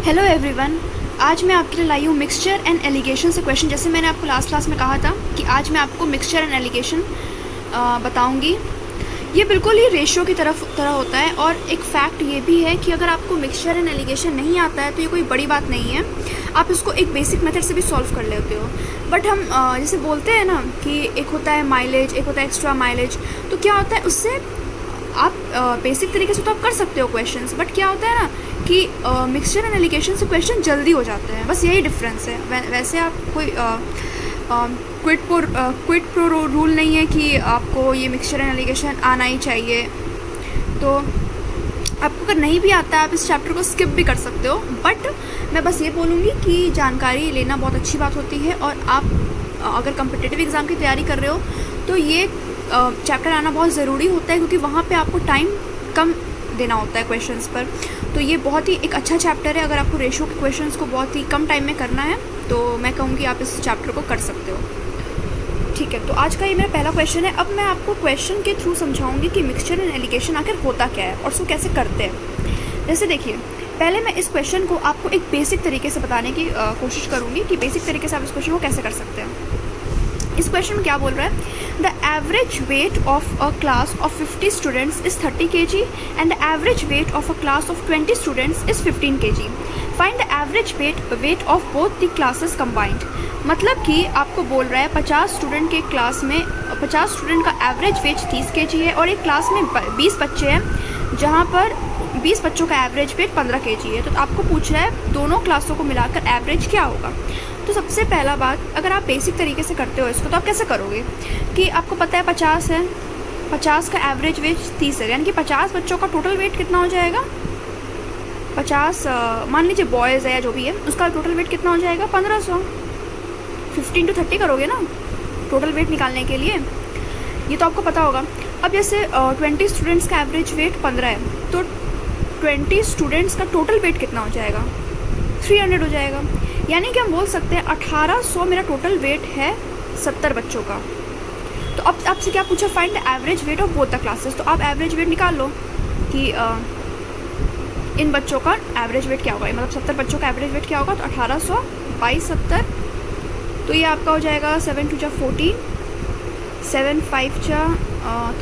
Hello everyone. आज मैं आपके लिए लाई हूँ मिक्सचर एंड एलिगेशन से क्वेश्चन। जैसे मैंने आपको लास्ट क्लास में कहा था कि आज मैं आपको मिक्सचर एंड एलिगेशन बताऊंगी। ये बिल्कुल ही रेशियो की तरह होता है। और एक फैक्ट ये भी है कि अगर आपको मिक्सचर एंड एलिगेशन नहीं आता है तो ये कोई बड़ी बात नहीं है, आप इसको एक बेसिक मेथड से भी सॉल्व कर लेते हो। बट हम जैसे बोलते हैं ना कि एक होता है माइलेज, एक होता है एक्स्ट्रा माइलेज। तो क्या होता है उससे आप बेसिक तरीके से तो आप कर सकते हो क्वेश्चंस, बट क्या होता है ना कि मिक्सचर एंड एलिगेशन से क्वेश्चन जल्दी हो जाते हैं। बस यही डिफरेंस है। वैसे आप कोई क्विट प्रो रूल नहीं है कि आपको ये मिक्सचर एंड एलिगेशन आना ही चाहिए। तो आपको अगर नहीं भी आता है आप इस चैप्टर को स्किप भी कर सकते हो। बट मैं बस ये बोलूँगी कि जानकारी लेना बहुत अच्छी बात होती है। और आप अगर कम्पिटिटिव एग्ज़ाम की तैयारी कर रहे हो तो ये चैप्टर आना बहुत ज़रूरी होता है, क्योंकि वहाँ पे आपको टाइम कम देना होता है क्वेश्चंस पर। तो ये बहुत ही एक अच्छा चैप्टर है। अगर आपको रेशियो के क्वेश्चंस को बहुत ही कम टाइम में करना है तो मैं कहूँगी आप इस चैप्टर को कर सकते हो। ठीक है, तो आज का ये मेरा पहला क्वेश्चन है। अब मैं आपको क्वेश्चन के थ्रू समझाऊंगी कि मिक्सचर एंड एलिगेशन आखिर होता क्या है और उसको कैसे करते हैं। जैसे देखिए, पहले मैं इस क्वेश्चन को आपको एक बेसिक तरीके से बताने की कोशिश करूँगी कि बेसिक तरीके से आप इस क्वेश्चन को कैसे कर सकते हैं। इस क्वेश्चन में क्या बोल रहा है, the average weight of a class of 50 students is 30 kg and the average weight of a class of 20 students is 15 kg। Find the average weight of both the classes combined. मतलब कि आपको बोल रहा है 50 स्टूडेंट के class में 50 student का average weight 30 kg है और एक क्लास में 20 बच्चे हैं जहाँ पर 20 बच्चों का एवरेज वेट 15 kg है। तो आपको पूछ रहा है दोनों क्लासों को मिलाकर एवरेज क्या होगा। तो सबसे पहला बात, अगर आप बेसिक तरीके से करते हो इसको तो आप कैसे करोगे कि आपको पता है 50 है, 50 का एवरेज वेट 30 है, यानी कि 50 बच्चों का टोटल वेट कितना हो जाएगा। 50 मान लीजिए बॉयज़ है या जो भी है, उसका टोटल वेट कितना हो जाएगा 1500। 15 to 30 करोगे ना टोटल वेट निकालने के लिए, ये तो आपको पता होगा। अब जैसे 20 स्टूडेंट्स का एवरेज वेट 15 है तो 20 स्टूडेंट्स का टोटल वेट कितना हो जाएगा 300 हो जाएगा। यानी कि हम बोल सकते हैं 1800 मेरा टोटल वेट है 70 बच्चों का। तो अब आपसे क्या पूछा, find the average weight of both the classes. तो आप एवरेज वेट निकाल लो कि इन बच्चों का एवरेज वेट क्या होगा, मतलब 70 बच्चों का एवरेज वेट क्या होगा। तो 1800 बाई 70, तो ये आपका हो जाएगा 7 2 14, 7 5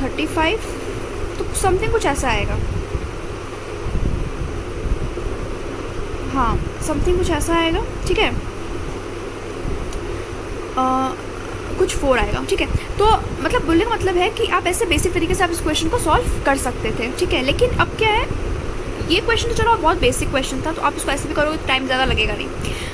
35, तो समथिंग कुछ ऐसा आएगा। हाँ, समथिंग कुछ ऐसा आएगा। ठीक है, कुछ 4 आएगा। ठीक है, तो मतलब बोलने का मतलब है कि आप ऐसे बेसिक तरीके से आप इस क्वेश्चन को सॉल्व कर सकते थे। ठीक है, लेकिन अब क्या है, ये क्वेश्चन तो चलो बहुत बेसिक क्वेश्चन था तो आप इसको ऐसे भी करोगे तो टाइम ज़्यादा लगेगा नहीं।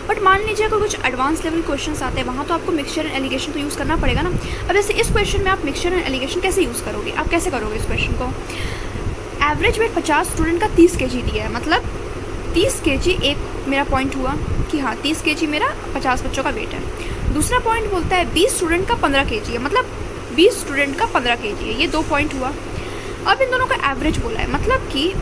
बट मान लीजिए अगर कुछ एडवांस लेवल क्वेश्चन आते हैं वहाँ तो आपको मिक्सचर एंड एलिगेशन तो यूज़ करना पड़ेगा ना। अब जैसे इस क्वेश्चन में आप मिक्सचर एंड एलिगेशन कैसे यूज़ करोगे, आप कैसे करोगे इस क्वेश्चन को। एवरेज वेट 50 स्टूडेंट का 30 kg दिया है, मतलब 30 kg एक मेरा पॉइंट हुआ कि हाँ 30 kg मेरा 50 बच्चों का वेट है। दूसरा पॉइंट बोलता है 20 स्टूडेंट का 15 kg है, मतलब 20 स्टूडेंट का 15 kg है। ये 2 पॉइंट हुआ। अब इन दोनों का एवरेज बोला है, मतलब कि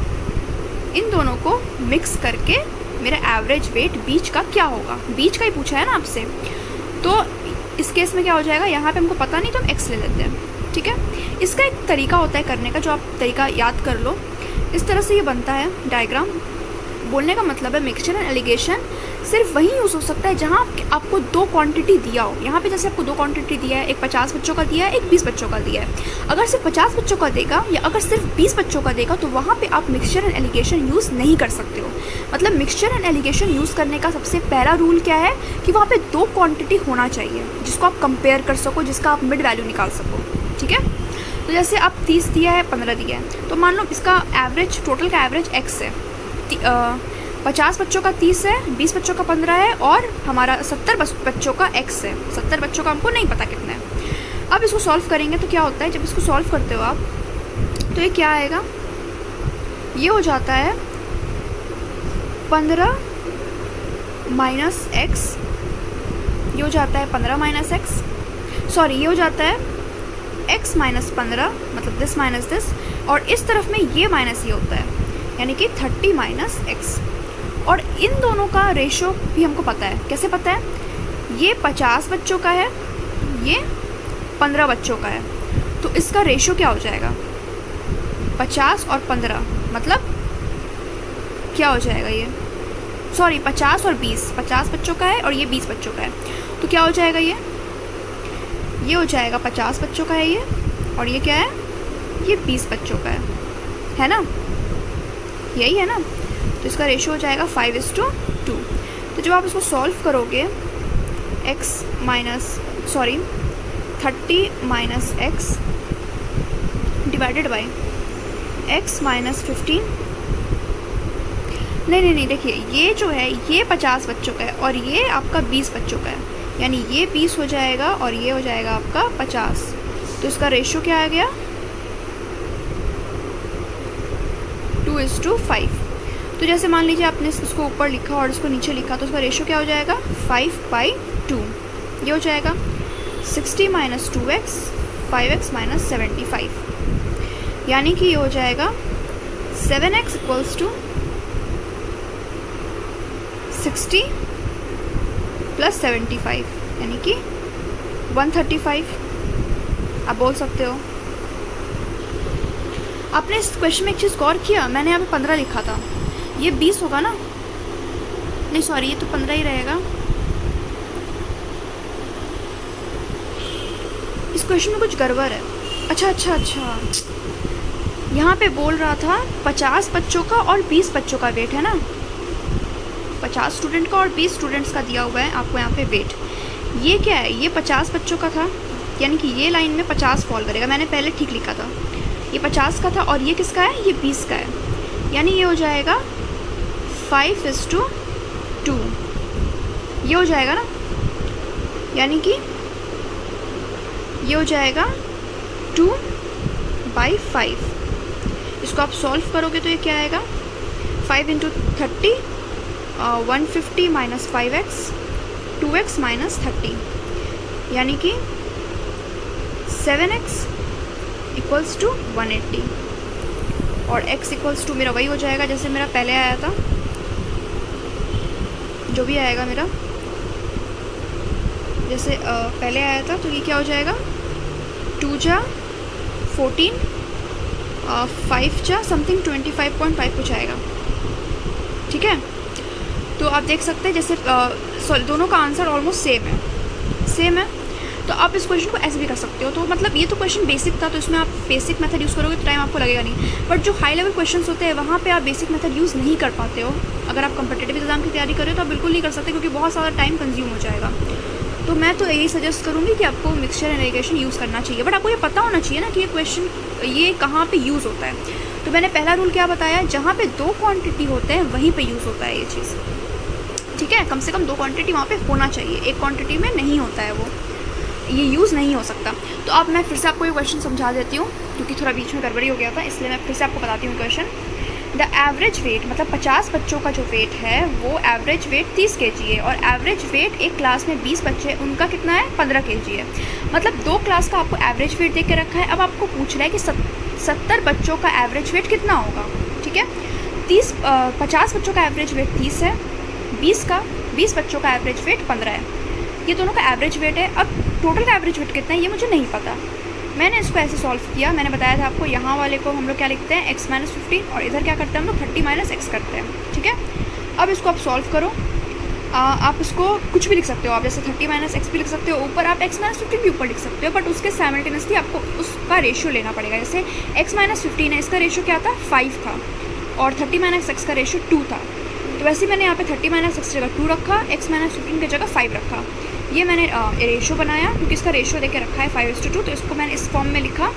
इन दोनों को मिक्स करके मेरा एवरेज वेट बीच का क्या होगा, बीच का ही पूछा है ना आपसे। तो इस केस में क्या हो जाएगा, यहाँ पे हमको पता नहीं तो हम एक्स ले लेते हैं। ठीक है, इसका एक तरीका होता है करने का, जो आप तरीका याद कर लो। इस तरह से ये बनता है डायग्राम। बोलने का मतलब है मिक्सचर एंड एलिगेशन सिर्फ वहीं यूज़ हो सकता है जहाँ आपको 2 क्वांटिटी दिया हो। यहाँ पे जैसे आपको 2 क्वांटिटी दिया है, एक 50 बच्चों का दिया है, एक 20 बच्चों का दिया है। अगर सिर्फ 50 बच्चों का देगा या अगर सिर्फ 20 बच्चों का देगा तो वहाँ पे आप मिक्सचर एंड एलिगेशन यूज़ नहीं कर सकते हो। मतलब मिक्सचर एंड एलिगेशन यूज़ करने का सबसे पहला रूल क्या है कि वहाँ पर 2 क्वान्टिटी होना चाहिए जिसको आप कंपेयर कर सको, जिसका आप मिड वैल्यू निकाल सको। ठीक है, तो जैसे आप 30 दिया है, 15 दिया है, तो मान लो इसका एवरेज टोटल का एवरेज एक्स है। 50 बच्चों का 30 है, 20 बच्चों का 15 है और हमारा 70 बच्चों का x है। 70 बच्चों का हमको नहीं पता कितना है। अब इसको सॉल्व करेंगे तो क्या होता है, जब इसको सॉल्व करते हो आप तो ये क्या आएगा, ये हो जाता है 15 माइनस एक्स, ये हो जाता है 15 माइनस एक्स, सॉरी ये हो जाता है x माइनस 15, मतलब दिस माइनस दिस, और इस तरफ में ये माइनस ये होता है यानी कि 30 माइनस एक्स। और इन दोनों का रेशो भी हमको पता है। कैसे पता है, ये 50 बच्चों का है, ये 15 बच्चों का है, तो इसका रेशो क्या हो जाएगा 50 और 15, मतलब क्या हो जाएगा, ये सॉरी 50 और 20, 50 बच्चों का है और ये 20 बच्चों का है। तो क्या हो जाएगा, ये हो जाएगा 50 बच्चों का है ये, और ये क्या है, ये 20 बच्चों का है ना, यही है ना। तो इसका रेशियो हो जाएगा 5:2। तो जब आप इसको सॉल्व करोगे, 30 minus x divided by x minus 15, नहीं देखिए, ये जो है ये 50 बच्चों का है और ये आपका 20 बच्चों का है, यानी ये 20 हो जाएगा और ये हो जाएगा आपका 50। तो इसका रेशियो क्या आ गया, 2:5। तो जैसे मान लीजिए आपने इसको ऊपर लिखा और इसको नीचे लिखा, तो उसका रेशियो क्या हो जाएगा, 5/2। ये हो जाएगा 60 माइनस 2x, 5x माइनस 75, यानी कि ये हो जाएगा 7x इक्वल्स टू 60 प्लस 75, यानी कि 135। आप बोल सकते हो। आपने इस क्वेश्चन में एक चीज़ गौर किया, मैंने यहाँ पे 15 लिखा था, ये 20 होगा ना, नहीं सॉरी ये तो 15 ही रहेगा। इस क्वेश्चन में कुछ गड़बड़ है। अच्छा, यहाँ पे बोल रहा था 50 बच्चों का और 20 बच्चों का वेट है ना, 50 स्टूडेंट का और 20 स्टूडेंट्स का दिया हुआ है आपको यहाँ पे वेट। ये क्या है, ये 50 बच्चों का था, यानी कि ये लाइन में 50 फॉल करेगा, मैंने पहले ठीक लिखा था, ये 50 का था, और ये किसका है, ये 20 का है, यानी ये हो जाएगा 5:2। ये हो जाएगा ना, यानी कि ये हो जाएगा 2/5। इसको आप सॉल्व करोगे तो ये क्या आएगा, 5 × 30, 150 माइनस 5x, 2x माइनस 30, यानी कि 7x इक्वल्स टू 180, और x इक्वल्स टू मेरा वही हो जाएगा जैसे मेरा पहले आया था, जो भी आएगा मेरा जैसे पहले आया था। तो ये क्या हो जाएगा, 2 जा 14, 5 जा समथिंग 25.5 कुछ आएगा, ठीक है। तो आप देख सकते हैं जैसे दोनों का आंसर ऑलमोस्ट सेम है। तो आप इस क्वेश्चन को ऐसे भी कर सकते हो। तो मतलब ये तो क्वेश्चन बेसिक था, तो इसमें आप बेसिक मेथड यूज़ करोगे तो टाइम आपको लगेगा नहीं, बट जो हाई लेवल क्वेश्चंस होते हैं वहाँ पे आप बेसिक मेथड यूज़ नहीं कर पाते हो। अगर आप कॉम्पिटिटिव एग्जाम की तैयारी कर रहे हो तो आप बिल्कुल नहीं कर सकते, क्योंकि बहुत सारा टाइम कंज्यूम हो जाएगा। तो मैं तो यही सजेस्ट करूँगी कि आपको मिक्सचर एंड एलिगेशन यूज़ करना चाहिए, बट आपको ये पता होना चाहिए ना कि ये क्वेश्चन ये कहाँ पर यूज़ होता है। तो मैंने पहला रूल क्या बताया, जहाँ पर 2 क्वान्टिटी होते हैं वहीं पर यूज़ होता है ये चीज़, ठीक है। कम से कम 2 क्वांटिटी वहाँ पे होना चाहिए, एक क्वांटिटी में नहीं होता है वो, ये यूज़ नहीं हो सकता। तो अब मैं फिर से आपको ये क्वेश्चन समझा देती हूँ, क्योंकि थोड़ा बीच में गड़बड़ी हो गया था, इसलिए मैं फिर से आपको बताती हूँ क्वेश्चन। द एवरेज वेट, मतलब 50 बच्चों का जो वेट है वो एवरेज वेट 30 kg है, और एवरेज वेट एक क्लास में 20 बच्चे उनका कितना है, 15 kg है। मतलब 2 क्लास का आपको एवरेज वेट दे के रखा है। अब आपको पूछ रहा है कि 70 बच्चों का एवरेज वेट कितना होगा, ठीक है। 50 बच्चों का एवरेज वेट 30 है, 20 बच्चों का एवरेज वेट 15 है, ये दोनों का एवरेज वेट है। अब टोटल का एवरेज वेट कितना है ये मुझे नहीं पता, मैंने इसको ऐसे सॉल्व किया। मैंने बताया था आपको, यहाँ वाले को हम लोग क्या लिखते हैं, x माइनस 15, और इधर क्या करते हैं हम लोग 30 माइनस x करते हैं, ठीक है। अब इसको आप सॉल्व करो, आप इसको कुछ भी लिख सकते हो, आप जैसे 30 माइनस x भी लिख सकते हो, ऊपर आप x माइनस 15 भी ऊपर लिख सकते हो, बट उसके साइमल्टेनियसली आपको उसका रेशियो लेना पड़ेगा। जैसे x माइनस 15 है, इसका रेशियो क्या था, 5 था, और 30 माइनस x का रेशियो 2 था। तो वैसे मैंने यहाँ पे 30 माइनस x जगह 2 रखा, x माइनस 15 की जगह 5 रखा। ये मैंने रेशियो बनाया, क्योंकि इसका रेशियो देके रखा है 5:2, तो इसको मैंने इस फॉर्म में लिखा,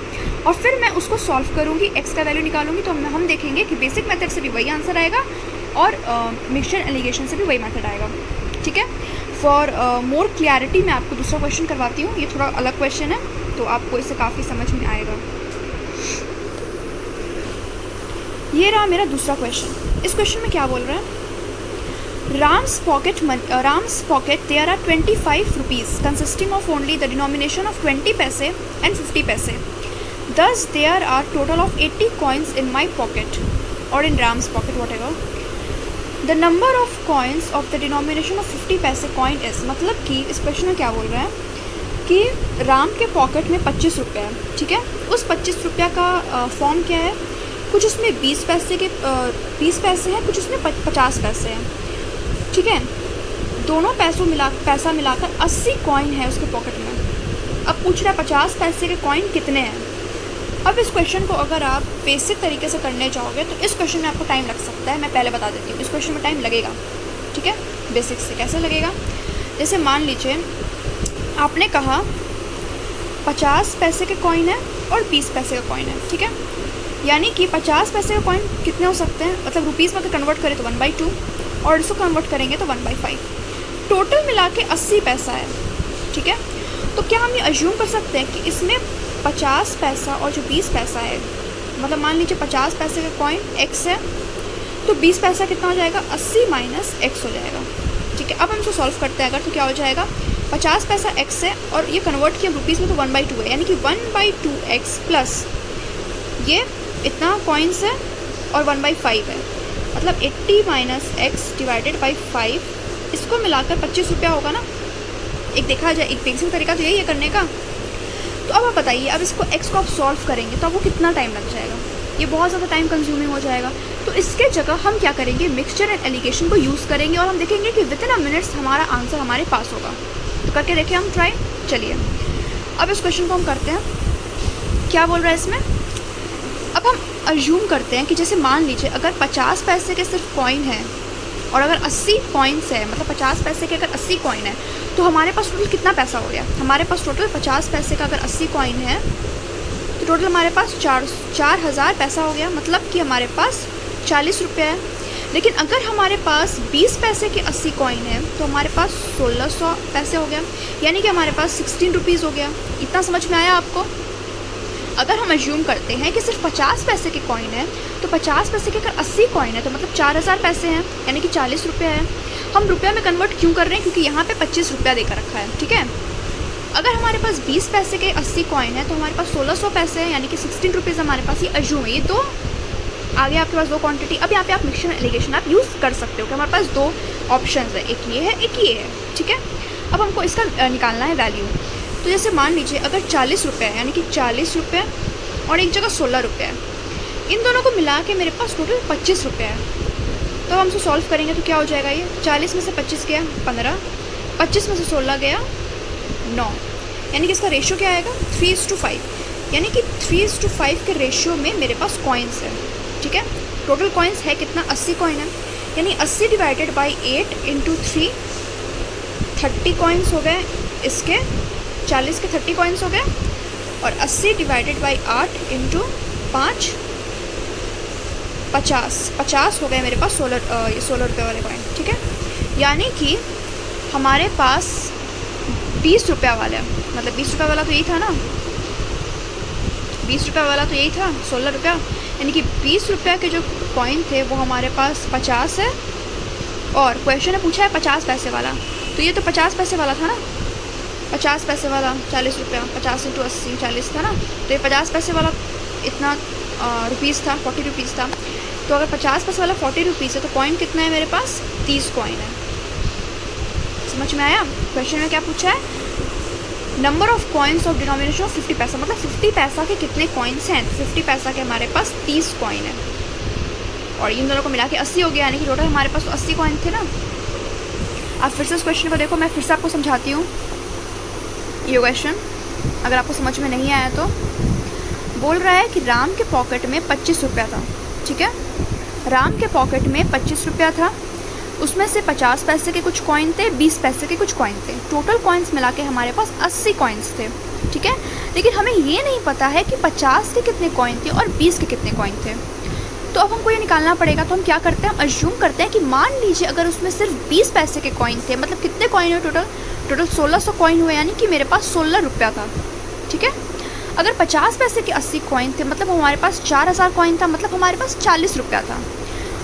और फिर मैं उसको सॉल्व करूँगी, x का वैल्यू निकालूंगी, तो हम देखेंगे कि बेसिक मेथड से भी वही आंसर आएगा और मिक्सचर एलिगेशन से भी वही मेथड आएगा, ठीक है। फॉर मोर क्लियरिटी मैं आपको दूसरा क्वेश्चन करवाती हूँ, ये थोड़ा अलग क्वेश्चन है, तो आपको इससे काफ़ी समझ में आएगा। ये रहा मेरा दूसरा क्वेश्चन। इस क्वेश्चन में क्या बोल रहा है, Ram's pocket there are 25 rupees consisting of only the denomination of 20 paise and 50 paise. Thus there are total of 80 coins in my pocket or in Ram's pocket, whatever. The number of coins of the denomination of 50 paise coin is, मतलब कि इस question में क्या बोल रहा है कि राम के पॉकेट में 25 रुपये है, ठीक है। उस 25 रुपये का फॉर्म क्या है, कुछ उसमें 20 पैसे हैं, कुछ उसमें 50 पैसे हैं। ठीक है। दोनों पैसा मिलाकर 80 कॉइन है उसके पॉकेट में। अब पूछ रहा है 50 पैसे के कॉइन कितने हैं। अब इस क्वेश्चन को अगर आप बेसिक तरीके से करने जाओगे तो इस क्वेश्चन में आपको टाइम लग सकता है। मैं पहले बता देती हूँ, इस क्वेश्चन में टाइम लगेगा, ठीक है। बेसिक से कैसे लगेगा, जैसे मान लीजिए आपने कहा 50 पैसे के कॉइन है और 20 पैसे का कॉइन है, ठीक है। यानी कि 50 पैसे का कॉइन कितने हो सकते हैं, मतलब रुपीज़ में अगर कन्वर्ट करें तो 1/2 और इसको कन्वर्ट करेंगे तो 1/5। टोटल मिला के 80 पैसा है, ठीक है। तो क्या हम ये अज्यूम कर सकते हैं कि इसमें 50 पैसा और जो 20 पैसा है, मतलब मान लीजिए 50 पैसे का कॉइन x है तो 20 पैसा कितना हो जाएगा, 80 माइनस x हो जाएगा, ठीक है। अब हम इसको सॉल्व करते हैं अगर, तो क्या हो जाएगा, 50 पैसा x है और ये कन्वर्ट किया रुपीज़ में तो 1/2 है, यानी कि 1/2x प्लस ये इतना कॉइन्स है और 1/5 है, मतलब 80 माइनस x डिवाइडेड बाई 5, इसको मिलाकर 25 रुपया होगा ना। एक देखा जाए, एक बेसिक तरीका तो यही है करने का। तो अब आप बताइए, अब इसको x को आप सॉल्व करेंगे तो आपको कितना टाइम लग जाएगा, ये बहुत ज़्यादा टाइम कंज्यूमिंग हो जाएगा। तो इसके जगह हम क्या करेंगे, मिक्सचर एंड एलिगेशन को यूज़ करेंगे और हम देखेंगे कि विद इन अ मिनट्स हमारा आंसर हमारे पास होगा। तो करके देखें हम ट्राई। चलिए अब इस क्वेश्चन को हम करते हैं, क्या बोल रहा है इसमें। अब हम अज्यूम करते हैं कि जैसे मान लीजिए अगर 50 पैसे के सिर्फ कॉइन है और अगर 80 कॉइन्स है, मतलब 50 पैसे के अगर 80 कॉइन है तो हमारे पास टोटल कितना पैसा हो गया। हमारे पास टोटल 50 पैसे का अगर 80 कॉइन है तो टोटल हमारे पास 4000 पैसा हो गया, मतलब कि हमारे पास 40 रुपये है। लेकिन अगर हमारे पास 20 पैसे के 80 कॉइन है तो हमारे पास 1600 पैसे हो गया, यानी कि हमारे पास 16 रुपीज़ हो गया। इतना समझ में आया आपको। अगर हम अज्यूम करते हैं कि सिर्फ 50 पैसे के कॉइन है तो 50 पैसे के अगर 80 कॉइन है तो मतलब 4000 पैसे हैं, यानी कि 40 रुपये है। हम रुपये में कन्वर्ट क्यों कर रहे हैं, क्योंकि यहाँ पे 25 रुपया देकर रखा है, ठीक है। अगर हमारे पास 20 पैसे के 80 कॉइन है तो हमारे पास 1600 पैसे हैं, यानी कि 16 रुपीज़ हमारे पास। ये अज्यूम है, ये तो आगे आपके पास दो क्वांटिटी। अब यहाँ पे आप मिक्सचर एलिगेशन आप यूज़ कर सकते हो कि हमारे पास दो ऑप्शन है, एक ये है एक ये है, ठीक है। अब हमको इसका निकालना है वैल्यू। तो जैसे मान लीजिए अगर 40 रुपये है, यानी कि 40 रुपये और एक जगह 16 रुपये है, इन दोनों को मिला के मेरे पास टोटल 25 रुपये है। तो हम इसको सॉल्व करेंगे तो क्या हो जाएगा, ये 40 में से 25 गया 15, 25 में से 16 गया 9, यानी कि इसका रेशियो क्या आएगा 3:5, यानी कि 3:5 के रेशियो में मेरे पास कॉइन्स है, ठीक है। टोटल कॉइन्स है कितना, 80 कॉइन है, यानी 80 डिवाइडेड बाई 8 इंटू 3, 30 कॉइन्स हो गए इसके, 40 के 30 कॉइन्स हो गए, और 80 डिवाइडेड बाई 8 इंटू 5, 50 हो गए मेरे पास 16 रुपये वाले कॉइन, ठीक है। यानी कि हमारे पास 20 रुपया वाला, मतलब 20 रुपये वाला तो यही था ना, 20 रुपये वाला तो यही था 16 रुपया, यानी कि 20 रुपये के जो कॉइन थे वो हमारे पास 50 है। और क्वेश्चन ने पूछा है 50 पैसे वाला, तो ये तो 50 पैसे वाला था ना, 50 पैसे वाला 40 रुपया, 50 इंटू 80 40 था ना, तो ये 50 पैसे वाला इतना रुपीज़ था, 40 रुपीज़ था। तो अगर 50 पैसे वाला 40 रुपीज़ है तो कॉइन कितना है मेरे पास, 30 कॉइन है। समझ में आया। क्वेश्चन में क्या पूछा है, number of coins of denomination of 50 पैसा, मतलब 50 पैसा के कितने कॉइन्स हैं। 50 पैसा के हमारे पास 30 कॉइन है और इन दोनों को मिला के 80 हो गया, यानी कि टोटल हमारे पास तो 80 कॉइन थे ना। अब फिर से इस क्वेश्चन को देखो, मैं फिर से आपको समझाती हूँ ये क्वेश्चन, अगर आपको समझ में नहीं आया तो। बोल रहा है कि राम के पॉकेट में 25 रुपया था, ठीक है। राम के पॉकेट में 25 रुपया था, उसमें से 50 पैसे के कुछ कॉइन थे, 20 पैसे के कुछ कॉइन थे, टोटल कॉइन्स मिला के हमारे पास 80 कॉइन्स थे, ठीक है। लेकिन हमें ये नहीं पता है कि 50 के कितने कॉइन थे और 20 के कितने कॉइन थे। तो अब हमको ये निकालना पड़ेगा। तो हम क्या करते हैं, हम अज्यूम करते हैं कि मान लीजिए अगर उसमें सिर्फ 20 पैसे के कॉइन थे, मतलब कितने कॉइन हुए टोटल 1600 कॉइन हुए, यानी कि मेरे पास 16 रुपया था, ठीक है। अगर 50 पैसे के 80 कॉइन थे, मतलब हमारे पास 4000 कॉइन था, मतलब हमारे पास 40 रुपया था।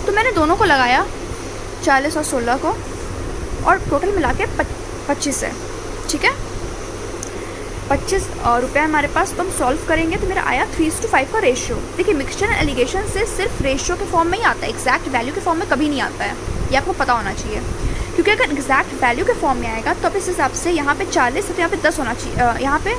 तो मैंने दोनों को लगाया 40 और 16 को, और टोटल मिला के 25 है, ठीक है। 25 रुपये हमारे पास। तो हम सॉल्व करेंगे तो मेरा आया 3:5 का रेशियो। देखिए मिक्सचर एलिगेशन से सिर्फ रेशियो के फॉर्म में ही आता है, एग्जैक्ट वैल्यू के फॉर्म में कभी नहीं आता है, ये आपको पता होना चाहिए। क्योंकि अगर एग्जैक्ट वैल्यू के फॉर्म में आएगा तो अब इस हिसाब से यहाँ पे 40 है तो यहाँ पे 10 होना चाहिए, यहाँ पे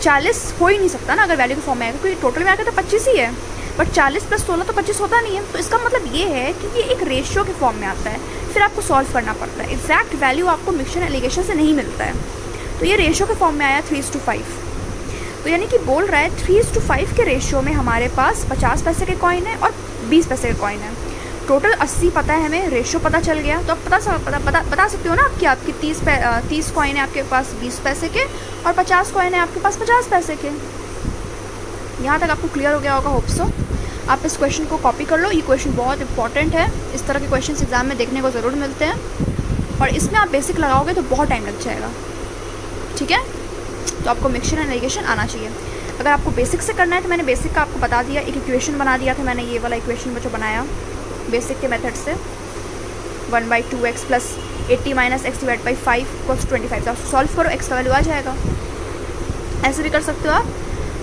40 हो ही नहीं सकता ना अगर वैल्यू के फॉर्म में आएगा, क्योंकि टोटल में आएगा तो 25 ही है। बट 40 + 16 तो 25 होता नहीं है। तो इसका मतलब ये है कि ये एक रेशियो के फॉर्म में आता है, फिर आपको सॉल्व करना पड़ता है। एग्जैक्ट वैल्यू आपको मिक्सचर एलिगेशन से नहीं मिलता है। तो ये रेशियो के फॉर्म में आया 3:5। तो यानी कि बोल रहा है 3:5 के रेशियो में हमारे पास 50 पैसे के कॉइन है और 20 पैसे के कॉइन है। टोटल 80 पता है हमें, रेशियो पता चल गया। तो आप बता सकते हो ना कि आपकी 30 कॉइन है आपके पास 20 पैसे के और 50 कॉइन है आपके पास 50 पैसे के। यहाँ तक आपको क्लियर हो गया होगा, होप सो। आप इस क्वेश्चन को कॉपी कर लो, ये क्वेश्चन बहुत इंपॉर्टेंट है। इस तरह के क्वेश्चन एग्जाम में देखने को ज़रूर मिलते हैं और इसमें आप बेसिक लगाओगे तो बहुत टाइम लग जाएगा, ठीक है। तो आपको मिक्सचर एंड एलिगेशन आना चाहिए। अगर आपको बेसिक से करना है तो मैंने बेसिक का आपको बता दिया, एक इक्वेशन बना दिया था मैंने, ये वाला इक्वेशन जो बनाया बेसिक के मेथड से, 1/2x + 80 - x / 5 = 25। आप सॉल्व करो, x का वैल्यू आ जाएगा। ऐसे भी कर सकते हो आप,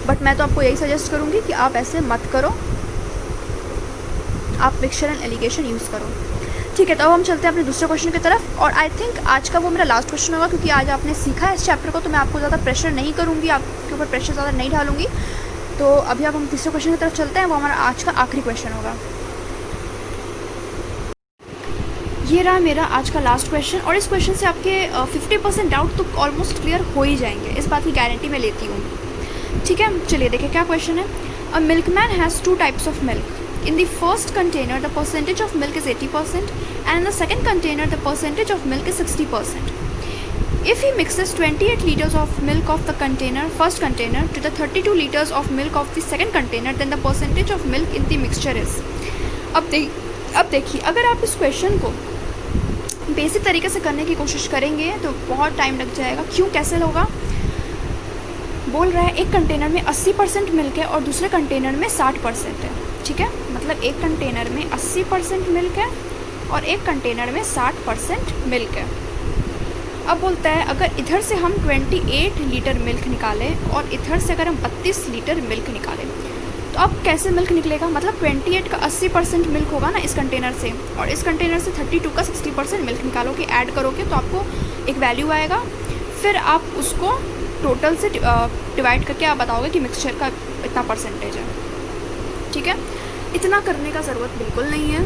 बट मैं तो आपको यही सजेस्ट करूँगी कि आप ऐसे मत करो, आप मिक्सचर एंड एलिगेशन यूज़ करो, ठीक है। तो अब हम चलते हैं अपने दूसरे क्वेश्चन की तरफ। और आई थिंक आज का वो मेरा लास्ट क्वेश्चन होगा, क्योंकि आज आपने सीखा है इस चैप्टर को, तो मैं आपको ज़्यादा प्रेशर नहीं करूँगी, आपके ऊपर प्रेशर ज़्यादा नहीं डालूंगी। तो अभी अब हम तीसरे क्वेश्चन की तरफ चलते हैं, वो हमारा आज का आखिरी क्वेश्चन होगा। ये रहा मेरा आज का लास्ट क्वेश्चन, और इस क्वेश्चन से आपके 50% डाउट तो ऑलमोस्ट क्लियर हो ही जाएंगे, इस बात की गारंटी मैं लेती हूँ, ठीक है। चलिए देखिए क्या क्वेश्चन है। अ milkman has 2 types of milk. In the first container, the percentage of milk is 80%, and in the second container, the percentage of milk is 60%. If he mixes 28 liters of milk of the first container to the 32 liters of milk of the second container, then the percentage of milk in the mixture is. अब देखिए, अगर आप इस question को basic तरीके से करने की कोशिश करेंगे तो बहुत टाइम लग जाएगा। क्यों, कैसे होगा? बोल रहा है एक कंटेनर में 80% मिल्क है और दूसरे कंटेनर में 60% है, ठीक है। मतलब एक कंटेनर में 80% मिल्क है और एक कंटेनर में 60% मिल्क है। अब बोलता है अगर इधर से हम 28 लीटर मिल्क निकालें और इधर से अगर हम 32 लीटर मिल्क निकालें, तो अब कैसे मिल्क निकलेगा? मतलब 28 का 80% मिल्क होगा ना इस कंटेनर से, और इस कंटेनर से 32 का 60% मिल्क निकालोगे, ऐड करोगे तो आपको एक वैल्यू आएगा। फिर आप उसको टोटल से डिवाइड करके आप बताओगे कि मिक्सचर का इतना परसेंटेज है, ठीक है। इतना करने का ज़रूरत बिल्कुल नहीं है,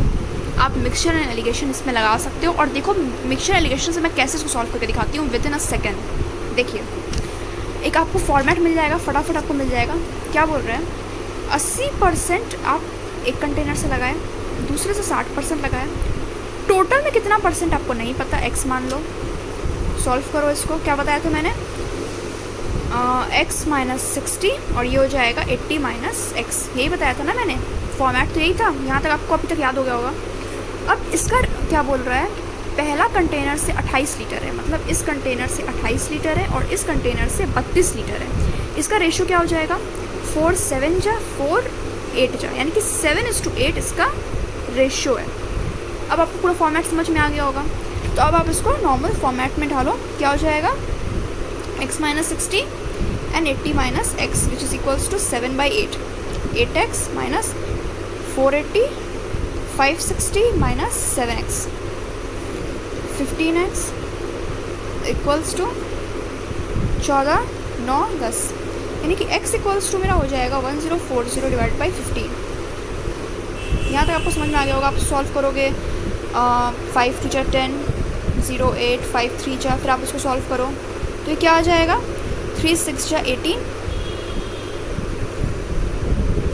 आप मिक्सचर एंड एलिगेशन इसमें लगा सकते हो। और देखो मिक्सचर एलिगेशन से मैं कैसे इसको सॉल्व करके दिखाती हूँ विद इन अ सेकेंड। देखिए एक आपको फॉर्मेट मिल जाएगा, फटाफट आपको मिल जाएगा। क्या बोल रहे हैं? 80% आप एक कंटेनर से लगाएं, दूसरे से 60% लगाएं, टोटल में कितना परसेंट आपको नहीं पता, x मान लो। सॉल्व करो इसको। क्या बताया था मैंने? x - 60 और ये हो जाएगा 80 - x, यही बताया था ना मैंने। फॉर्मेट तो यही था, यहाँ तक आपको अभी तक याद हो गया होगा। अब इसका क्या बोल रहा है? पहला कंटेनर से 28 लीटर है, मतलब इस कंटेनर से 28 लीटर है और इस कंटेनर से 32 लीटर है। इसका रेशियो क्या हो जाएगा? 4 7 जा 4 8 जा, यानी कि 7:8 इसका रेशियो है। अब आपको पूरा फॉर्मेट समझ में आ गया होगा। तो अब आप इसको नॉर्मल फॉर्मेट में ढालो। क्या हो जाएगा? x - 60 and 80 - x, which is equals to 7/8. 8x minus 480, 560 minus 7x, 15x equals to 14, 9, 10, यानी कि x इक्वल्स टू मेरा हो जाएगा 1040 डिवाइड बाई 15। यहाँ तक आपको समझ में आ गया होगा। आप सॉल्व करोगे 5 2 * 10, 0 8 5 3 4, फिर आप इसको सॉल्व करो तो ये क्या आ जाएगा? 3 6 * 18,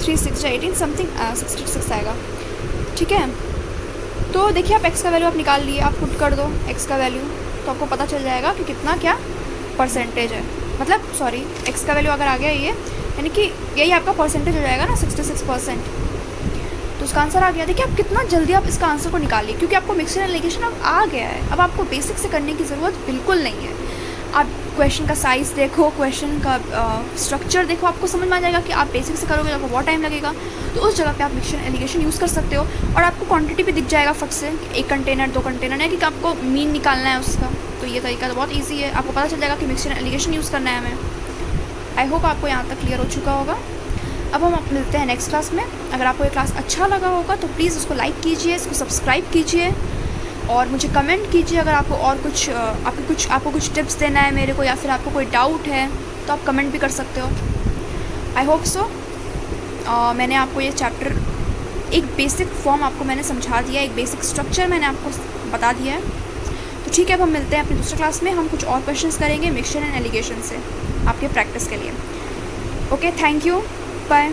3 6 * 18 समथिंग 66 आएगा, ठीक है। तो देखिए आप x का वैल्यू आप निकाल लिए, आप पुट कर दो x का वैल्यू, तो आपको पता चल जाएगा कि कितना क्या परसेंटेज है। मतलब सॉरी, x का वैल्यू अगर आ गया ये, यानी कि यही आपका परसेंटेज हो जाएगा ना 66%, तो उसका आंसर आ गया। देखिए आप कितना जल्दी आप इसका आंसर को निकालिए, क्योंकि आपको मिक्सचर एलिगेशन अब आ गया है। अब आपको बेसिक से करने की ज़रूरत बिल्कुल नहीं है। आप क्वेश्चन का साइज़ देखो, क्वेश्चन का स्ट्रक्चर देखो, आपको समझ में आ जाएगा कि आप बेसिक से करोगे तो आपको बहुत टाइम लगेगा। तो उस जगह पे आप मिक्सचर एलिगेशन यूज़ कर सकते हो और आपको क्वांटिटी भी दिख जाएगा फट से, एक कंटेनर 2 कंटेनर है कि आपको मीन निकालना है उसका। तो ये तरीका तो बहुत ईजी है, आपको पता चल जाएगा कि मिक्सचर एलिगेशन यूज़ करना है हमें। आई होप आपको यहाँ तक क्लियर हो चुका होगा। अब हम मिलते हैं नेक्स्ट क्लास में। अगर आपको ये क्लास अच्छा लगा होगा तो प्लीज़ उसको लाइक कीजिए, इसको सब्सक्राइब कीजिए और मुझे कमेंट कीजिए। अगर आपको और आपको कुछ टिप्स देना है मेरे को, या फिर आपको कोई डाउट है तो आप कमेंट भी कर सकते हो। I hope so. मैंने आपको ये चैप्टर एक बेसिक फॉर्म आपको मैंने समझा दिया, एक बेसिक स्ट्रक्चर मैंने आपको बता दिया है। तो ठीक है, अब हम मिलते हैं अपनी दूसरी क्लास में। हम कुछ और क्वेश्चंस करेंगे मिक्सचर एंड एलिगेशन से आपके प्रैक्टिस के लिए। Okay, thank you, bye.